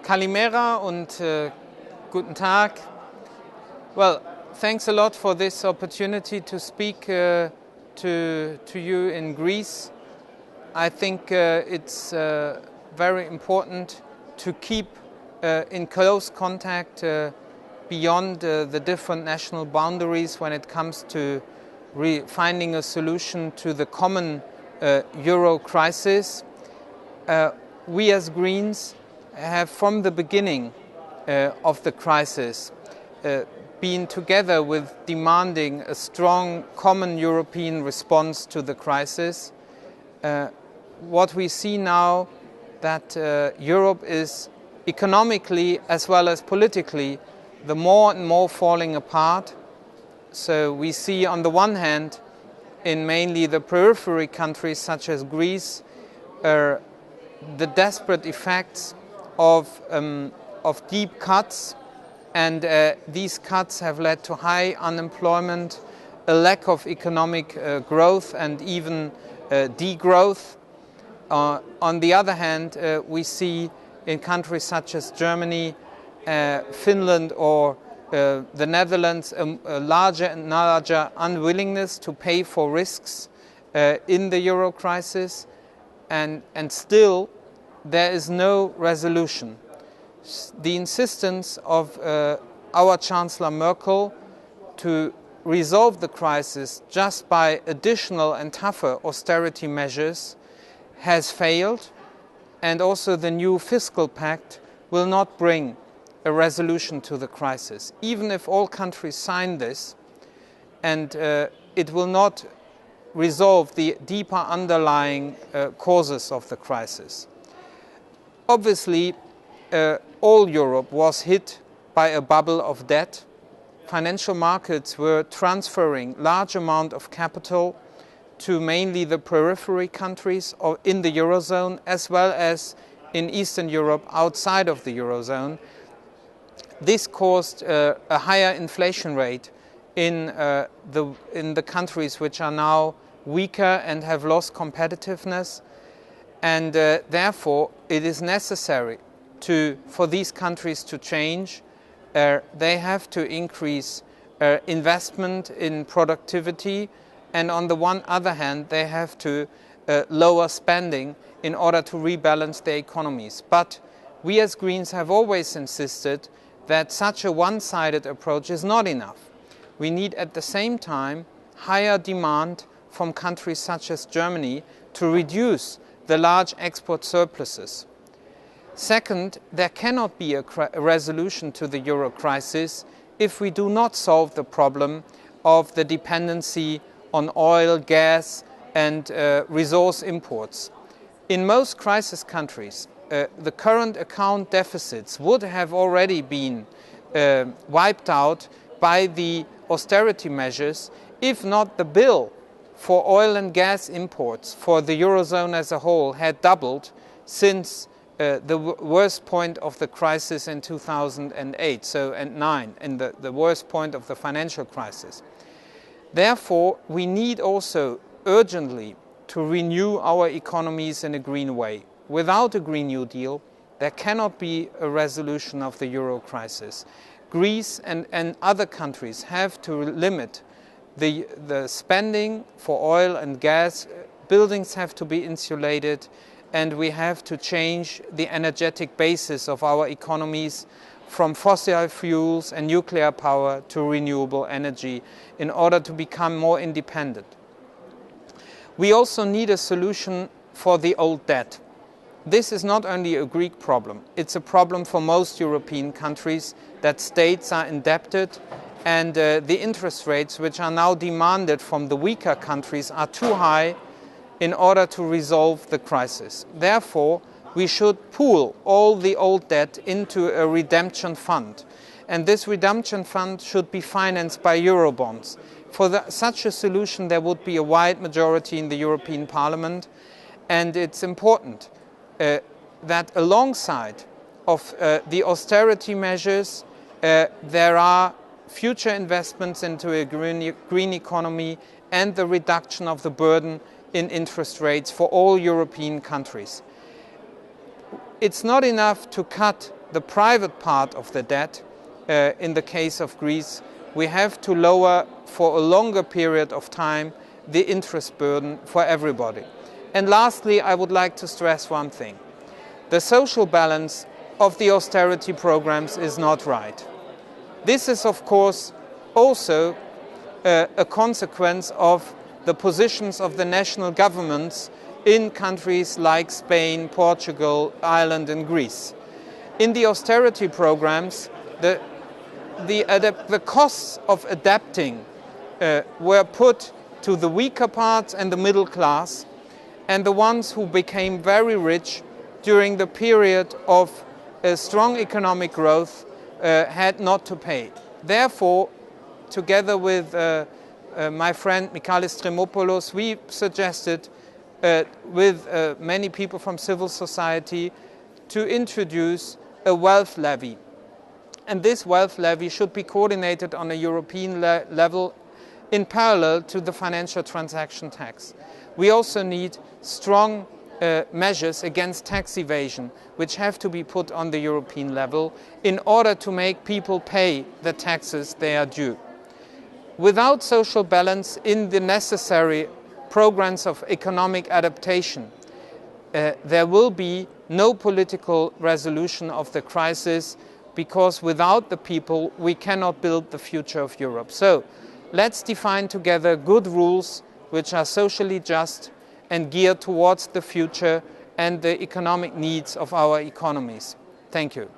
Kalimera und guten Tag. Well, thanks a lot for this opportunity to speak to you in Greece. I think it's very important to keep in close contact beyond the different national boundaries when it comes to finding a solution to the common euro crisis. We as Greens have from the beginning of the crisis been together with demanding a strong common European response to the crisis. What we see now that Europe is economically as well as politically the more and more falling apart. So we see on the one hand in mainly the periphery countries such as Greece the desperate effects of deep cuts, and these cuts have led to high unemployment, a lack of economic growth and even degrowth. On the other hand, we see in countries such as Germany, Finland or the Netherlands a larger and larger unwillingness to pay for risks in the euro crisis, and still there is no resolution. The insistence of our Chancellor Merkel to resolve the crisis just by additional and tougher austerity measures has failed, and also the new fiscal pact will not bring a resolution to the crisis. Even if all countries sign this, and it will not resolve the deeper underlying causes of the crisis. Obviously, all Europe was hit by a bubble of debt. Financial markets were transferring large amount of capital to mainly the periphery countries in the Eurozone as well as in Eastern Europe outside of the Eurozone. This caused a higher inflation rate in the countries which are now weaker and have lost competitiveness, and therefore it is necessary for these countries to change. They have to increase investment in productivity, and on the other hand they have to lower spending in order to rebalance their economies. But we as Greens have always insisted that such a one-sided approach is not enough. We need at the same time higher demand from countries such as Germany to reduce the large export surpluses. Second, there cannot be a resolution to the euro crisis if we do not solve the problem of the dependency on oil, gas and resource imports. In most crisis countries, the current account deficits would have already been wiped out by the austerity measures if not the bill for oil and gas imports for the Eurozone as a whole had doubled since the worst point of the crisis in 2008 and 2009, in the worst point of the financial crisis. Therefore, we need also urgently to renew our economies in a green way. Without a Green New Deal, there cannot be a resolution of the euro crisis. Greece and other countries have to limit the spending for oil and gas. Buildings have to be insulated, and we have to change the energetic basis of our economies from fossil fuels and nuclear power to renewable energy in order to become more independent. We also need a solution for the old debt. This is not only a Greek problem, it's a problem for most European countries that states are indebted, and the interest rates which are now demanded from the weaker countries are too high in order to resolve the crisis. Therefore, we should pool all the old debt into a redemption fund, and this redemption fund should be financed by Eurobonds. For such a solution there would be a wide majority in the European Parliament, and it's important that alongside of the austerity measures there are future investments into a green economy and the reduction of the burden in interest rates for all European countries. It's not enough to cut the private part of the debt. In the case of Greece, we have to lower for a longer period of time the interest burden for everybody. And lastly, I would like to stress one thing. The social balance of the austerity programs is not right. This is, of course, also a consequence of the positions of the national governments in countries like Spain, Portugal, Ireland and Greece. In the austerity programs, the costs of adapting were put to the weaker parts and the middle class, and the ones who became very rich during the period of strong economic growth had not to pay. Therefore, together with my friend Michalis Tremopoulos, we suggested with many people from civil society to introduce a wealth levy. And this wealth levy should be coordinated on a European level in parallel to the financial transaction tax. We also need strong measures against tax evasion, which have to be put on the European level in order to make people pay the taxes they are due. Without social balance in the necessary programs of economic adaptation, there will be no political resolution of the crisis, because without the people we cannot build the future of Europe. So let's define together good rules which are socially just and geared towards the future and the economic needs of our economies. Thank you.